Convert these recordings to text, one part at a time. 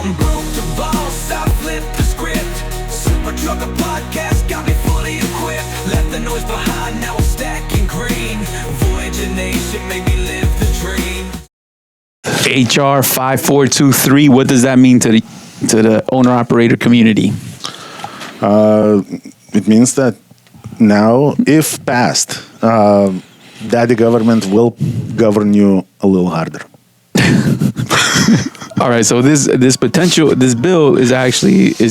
I'm broke the boss, I flip the script. Super Trucker Podcast got me fully equipped. Left the noise behind, now I'm stacking green. Voyager Nation make me live the dream. HR 5423, what does that mean to the owner-operator community? It means that now, if passed, that the government will govern you a little harder. All right, so this bill is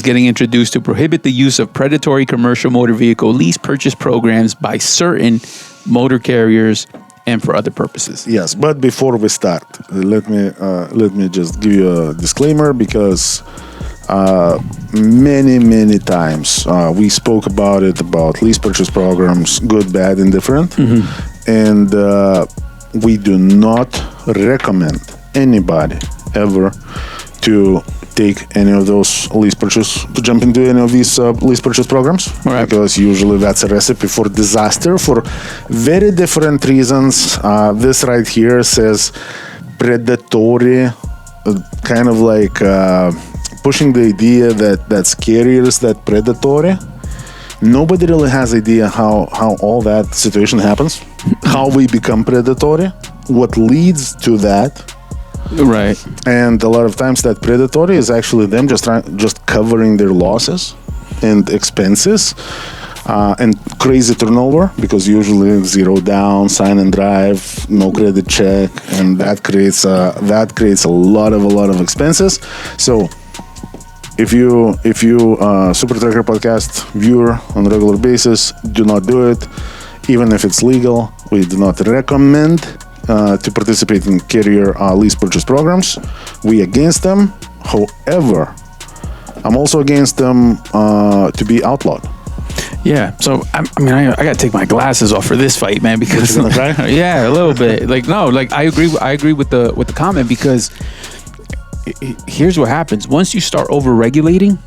getting introduced to prohibit the use of predatory commercial motor vehicle lease purchase programs by certain motor carriers and for other purposes. Yes, but before we start, let me just give you a disclaimer, because many times we spoke about lease purchase programs, good, bad, indifferent, and we do not recommend anybody ever to take any of those to jump into any of these lease purchase programs, right? Because usually that's a recipe for disaster for very different reasons. This right here says predatory, kind of like pushing the idea that carriers that predatory. Nobody really has idea how all that situation happens, how we become predatory, what leads to that. Right. And a lot of times that predatory is actually them just covering their losses and expenses, and crazy turnover, because usually zero down, sign and drive, no credit check, and that creates a lot of expenses. So if you Super Trucker Podcast viewer on a regular basis, do not do it. Even if it's legal, we do not recommend to participate in carrier lease purchase programs. We against them. However, I'm also against them to be outlawed. Yeah, so I got to take my glasses off for this fight, man, because yeah, a little bit. I agree with the comment, because here's what happens. Once you start over-regulating,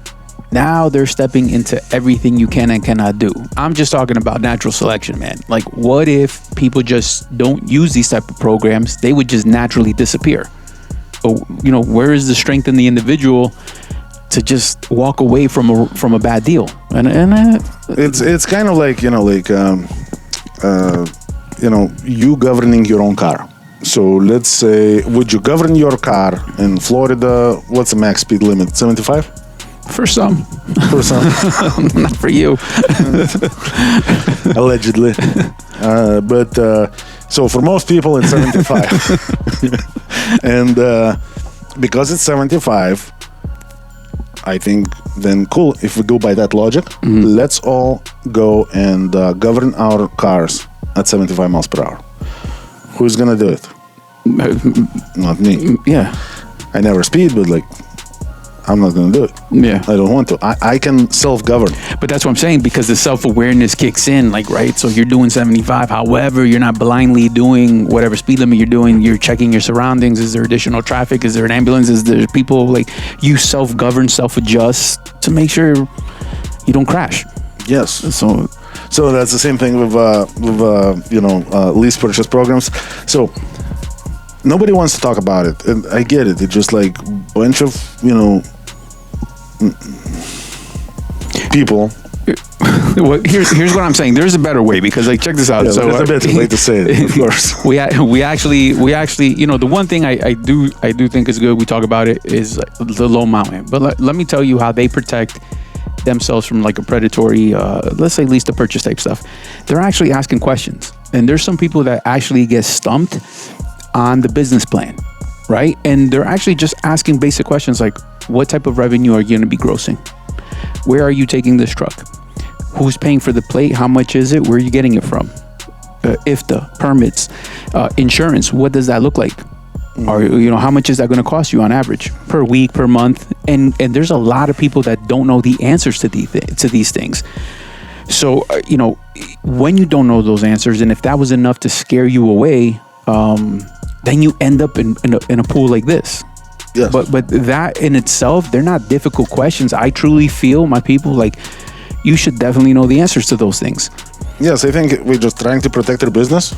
now they're stepping into everything you can and cannot do. I'm just talking about natural selection, man. Like, what if people just don't use these type of programs? They would just naturally disappear. Where is the strength in the individual to just walk away from a bad deal? And it's kind of like you governing your own car. So let's say, would you govern your car in Florida? What's the max speed limit? 75? For some. Not for you. Allegedly. But so for most people, it's 75. And because it's 75, I think then cool. If we go by that logic, let's all go and govern our cars at 75 miles per hour. Who's going to do it? Not me. Yeah. I never speed, but I'm not going to do it. Yeah. I don't want to. I can self-govern. But that's what I'm saying, because the self-awareness kicks in, right? So you're doing 75. However, you're not blindly doing whatever speed limit you're doing. You're checking your surroundings. Is there additional traffic? Is there an ambulance? Is there people? You self-govern, self-adjust to make sure you don't crash. Yes. So that's the same thing with lease purchase programs. So nobody wants to talk about it, and I get it. It's just like a bunch of people. Well, here's what I'm saying. There's a better way, because check this out. Yeah, so there's a better way to say it, of course. we actually the one thing I do think is good, we talk about it, is the low mountain. But let me tell you how they protect themselves from a predatory, let's say lease to purchase type stuff. They're actually asking questions, and there's some people that actually get stumped on the business plan, right? And they're actually just asking basic questions like, what type of revenue are you going to be grossing? Where are you taking this truck? Who's paying for the plate? How much is it? Where are you getting it from? IFTA, permits, insurance, what does that look like? Or how much is that going to cost you on average per week, per month? And there's a lot of people that don't know the answers to these things. So when you don't know those answers, and if that was enough to scare you away, then you end up in a pool like this. Yes. But that in itself, they're not difficult questions. I truly feel, my people, you should definitely know the answers to those things. Yes, I think we're just trying to protect our business,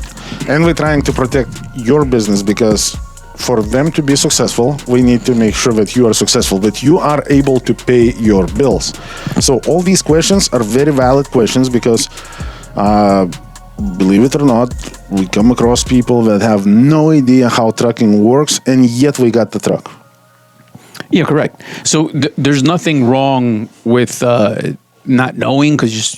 and we're trying to protect your business, because for them to be successful, we need to make sure that you are successful, that you are able to pay your bills. So all these questions are very valid questions because, believe it or not, we come across people that have no idea how trucking works, and yet we got the truck. Yeah, correct. So there's nothing wrong with not knowing, because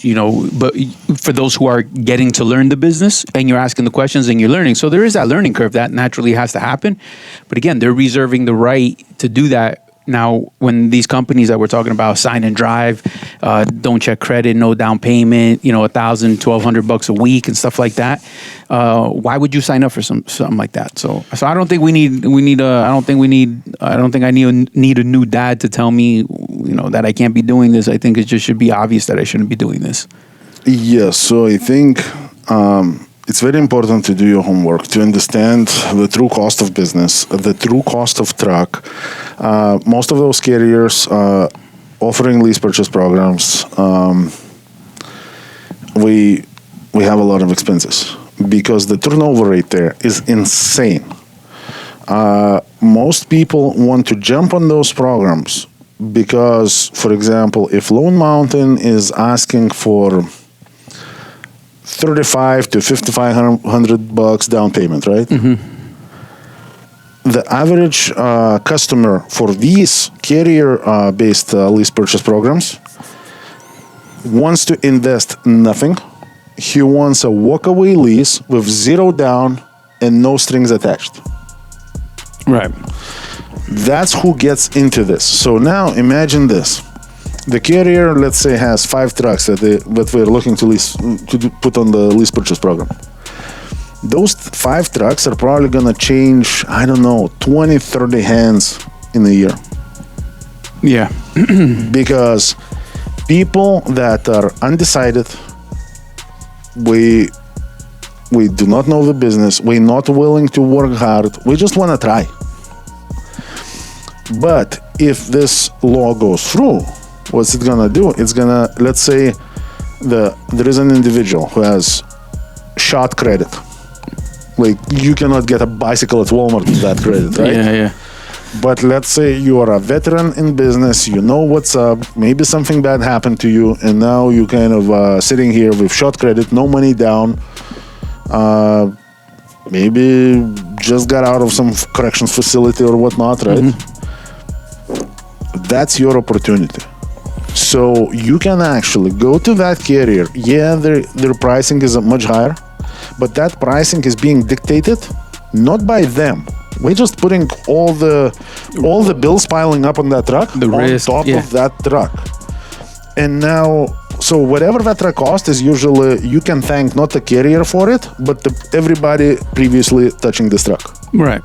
but for those who are getting to learn the business and you're asking the questions and you're learning, so there is that learning curve that naturally has to happen. But again, they're reserving the right to do that. Now, when these companies that we're talking about sign and drive, don't check credit, no down payment, $1,000, $1,200 a week and stuff like that. Why would you sign up for something like that? So I don't think I need a new dad to tell me, that I can't be doing this. I think it just should be obvious that I shouldn't be doing this. Yes. So I think, it's very important to do your homework, to understand the true cost of business, the true cost of truck. Most of those carriers offering lease purchase programs, we have a lot of expenses because the turnover rate there is insane. Most people want to jump on those programs because, for example, if Lone Mountain is asking for $3,500 to $5,500 down payment, right? Mm-hmm. The average customer for these carrier-based lease purchase programs wants to invest nothing. He wants a walk-away lease with zero down and no strings attached. Right. That's who gets into this. So now imagine this. The carrier, let's say, has 5 trucks that we're looking to lease put on the lease purchase program. Those 5 trucks are probably going to change, 20, 30 hands in a year. Yeah. Because people that are undecided, we do not know the business, we're not willing to work hard, we just want to try. But if this law goes through, what's it gonna do? It's gonna, let's say there is an individual who has shot credit. Like, you cannot get a bicycle at Walmart with that credit, right? Yeah. But let's say you are a veteran in business, you know what's up, maybe something bad happened to you, and now you kind of sitting here with short credit, no money down, maybe just got out of some corrections facility or whatnot, right? Mm-hmm. That's your opportunity. So you can actually go to that carrier. Yeah, their pricing is much higher, but that pricing is being dictated not by them. We're just putting all the bills piling up on that truck, the risk, on top of that truck. And now, so whatever that truck cost is, usually you can thank not the carrier for it, but everybody previously touching this truck. Right.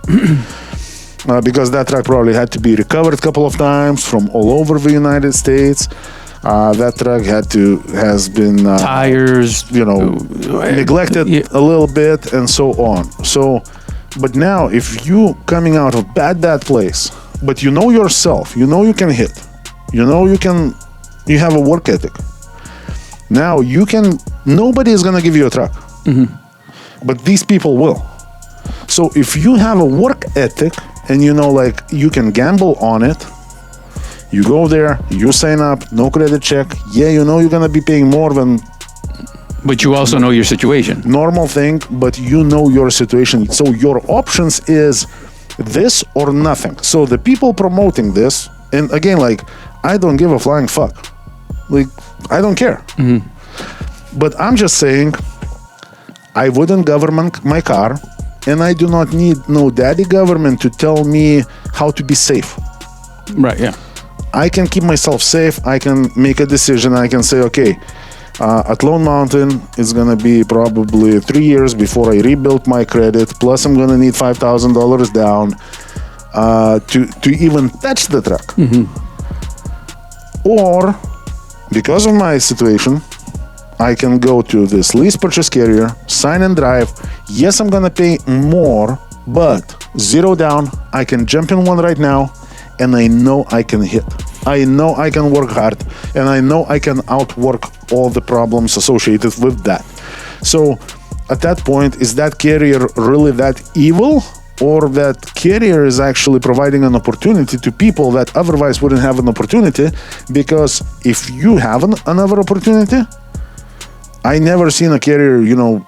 Because that truck probably had to be recovered a couple of times from all over the United States. That truck has been tires, neglected a little bit, and so on. So, but now if you coming out of bad place, but you know yourself, you know you can hit, you have a work ethic. Now nobody is gonna give you a truck, but these people will. So if you have a work ethic and you can gamble on it, you go there, you sign up, no credit check. Yeah, you're gonna be paying more than. But you also know your situation. Normal thing, but you know your situation. So your options is this or nothing. So the people promoting this, and again, I don't give a flying fuck. I don't care. Mm-hmm. But I'm just saying, I wouldn't government my car, and I do not need no daddy government to tell me how to be safe. Right, yeah. I can keep myself safe. I can make a decision. I can say, okay, at Lone Mountain, it's going to be probably 3 years before I rebuild my credit. Plus, I'm going to need $5,000 down to even touch the truck. Mm-hmm. Or, because of my situation, I can go to this lease purchase carrier, sign and drive. Yes, I'm going to pay more, but zero down. I can jump in one right now, and I know I can hit. I know I can work hard, and I know I can outwork all the problems associated with that. So at that point, is that carrier really that evil? or that carrier is actually providing an opportunity to people that otherwise wouldn't have an opportunity, because if you have another opportunity, I never seen a carrier,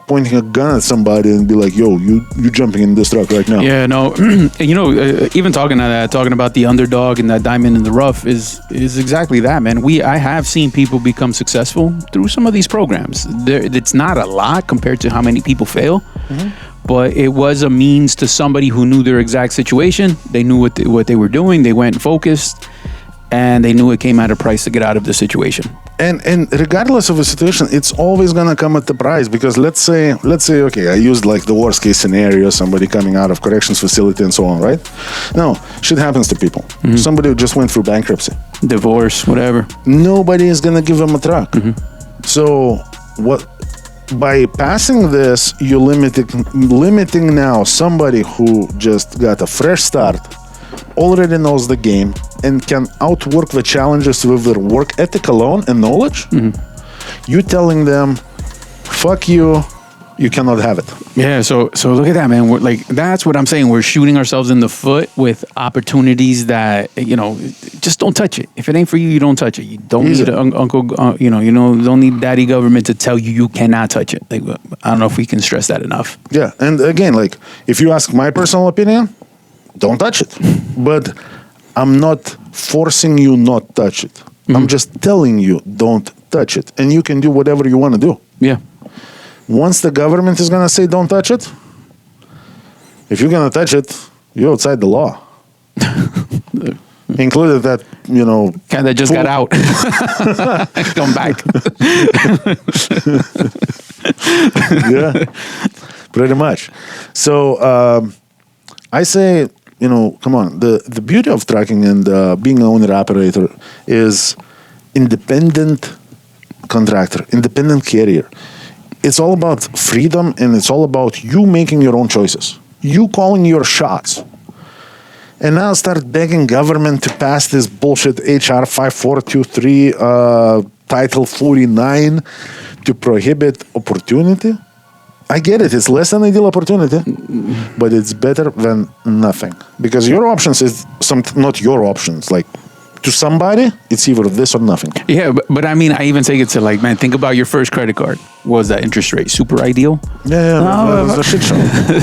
pointing a gun at somebody and be like, yo, you jumping in this truck right now. Yeah, no. Even talking about the underdog and that diamond in the rough is exactly that, man. I have seen people become successful through some of these programs. It's not a lot compared to how many people fail, but it was a means to somebody who knew their exact situation. They knew what they were doing. They went and focused, and they knew it came at a price to get out of the situation. And regardless of the situation, it's always gonna come at the price, because let's say, okay, I used like the worst case scenario, somebody coming out of corrections facility and so on, right? No, shit happens to people. Somebody who just went through bankruptcy, Divorce, whatever. nobody is gonna give them a truck. So what? By passing this, you're limiting now somebody who just got a fresh start, already knows the game, and can outwork the challenges with their work ethic alone and knowledge. You telling them, fuck you, you cannot have it. Yeah, so look at that, man. We're like, that's what I'm saying. We're shooting ourselves in the foot with opportunities that, just don't touch it. If it ain't for you, you don't touch it. You don't need uncle, don't need daddy government to tell you cannot touch it. Like, I don't know if we can stress that enough. Yeah, and again, like, if you ask my personal opinion, don't touch it. But I'm not forcing you not touch it. I'm just telling you don't touch it. And you can do whatever you want to do. Yeah. Once the government is going to say don't touch it, if you're going to touch it, you're outside the law. Included that, Guy that just got out. Come back. Yeah, pretty much. So I say, come on. The beauty of trucking and being an owner-operator is independent contractor, independent carrier. It's all about freedom, and it's all about you making your own choices. You calling your shots. And now start begging government to pass this bullshit HR 5423 Title 49 to prohibit opportunity. I get it. It's less than ideal opportunity, but it's better than nothing. Because your options is not your options. Like, to somebody, it's either this or nothing. Yeah, but I mean, I even take it to like, man, think about your first credit card. What was that interest rate? Super ideal? Yeah, it's a shit show.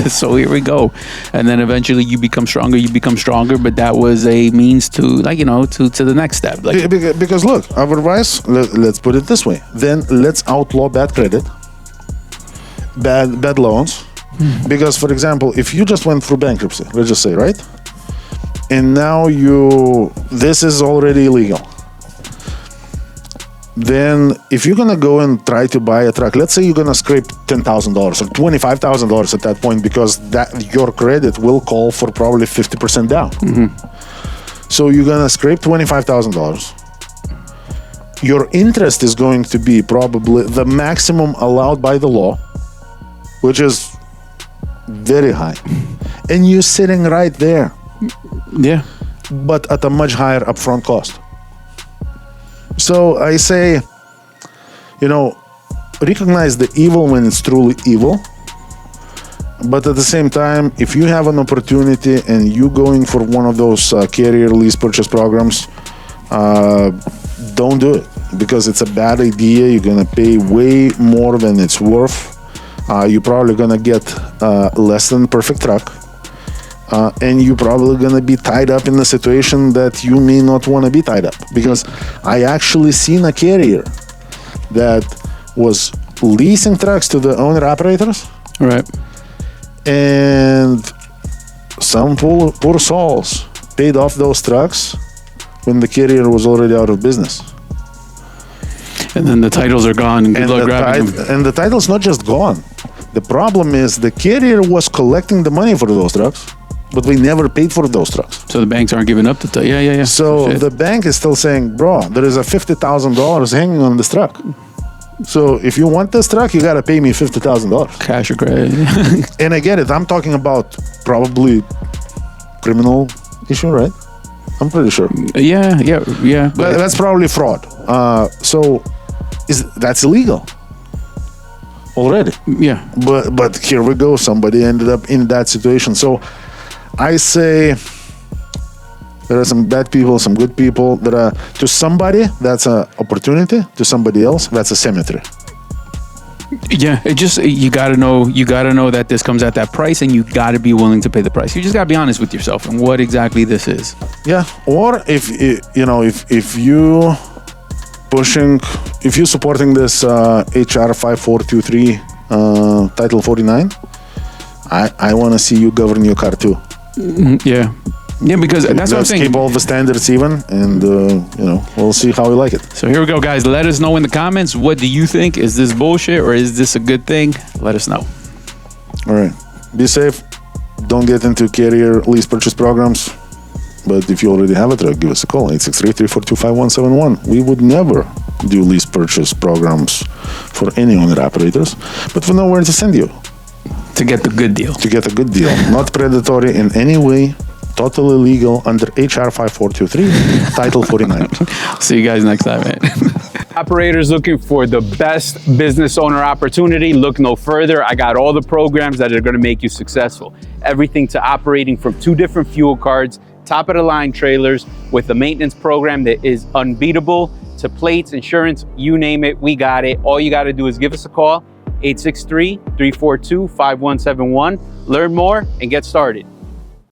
So here we go. And then eventually you become stronger, but that was a means to, like, to the next step. Like, because look, otherwise, let's put it this way. Then let's outlaw bad credit, bad loans. Because, for example, if you just went through bankruptcy, let's just say, right? And now this is already illegal. Then if you're going to go and try to buy a truck, let's say you're going to scrape $10,000 or $25,000 at that point, because your credit will call for probably 50% down. So you're going to scrape $25,000. Your interest is going to be probably the maximum allowed by the law, which is very high. And you're sitting right there. yeah. But at a much higher upfront cost. So I say, recognize the evil when it's truly evil. But at the same time, if you have an opportunity and you going for one of those carrier lease purchase programs, don't do it, because it's a bad idea. You're going to pay way more than it's worth. You're probably going to get less than perfect truck. And you're probably going to be tied up in a situation that you may not want to be tied up. Because I actually seen a carrier that was leasing trucks to the owner-operators. Right. And some poor souls paid off those trucks when the carrier was already out of business. And then the titles are gone, and good luck grabbing them. And the title's not just gone. The problem is the carrier was collecting the money for those trucks, but we never paid for those trucks. So the banks aren't giving up the yeah. So the bank is still saying, bro, there is a $50,000 hanging on this truck. So if you want this truck, you got to pay me $50,000. Cash or credit. And I get it. I'm talking about probably criminal issue, right? I'm pretty sure. Yeah. But that's probably fraud. So that's illegal already. Yeah. But here we go. Somebody ended up in that situation. So I say there are some bad people, some good people. There are, to somebody, that's an opportunity. To somebody else, that's a cemetery. Yeah, you gotta know that this comes at that price, and you gotta be willing to pay the price. You just gotta be honest with yourself and what exactly this is. Yeah, or if you're supporting this HR 5423 Title 49, I want to see you govern your car too. Yeah. Yeah, because that's what I'm saying. Keep all the standards even, and we'll see how we like it. So here we go, guys. Let us know in the comments. What do you think? Is this bullshit or is this a good thing? Let us know. All right. Be safe. Don't get into carrier lease purchase programs. But if you already have a truck, give us a call. 863-342-5171. We would never do lease purchase programs for any owner-operators, but we know where to send you. To get the good deal. To get a good deal. Not predatory in any way. Totally legal under HR 5423, Title 49. See you guys next time, man. Operators looking for the best business owner opportunity, look no further. I got all the programs that are going to make you successful. Everything to operating from 2 different fuel cards, top of the line trailers with a maintenance program that is unbeatable, to plates, insurance, you name it, we got it. All you got to do is give us a call, 863-342-5171. Learn more and get started.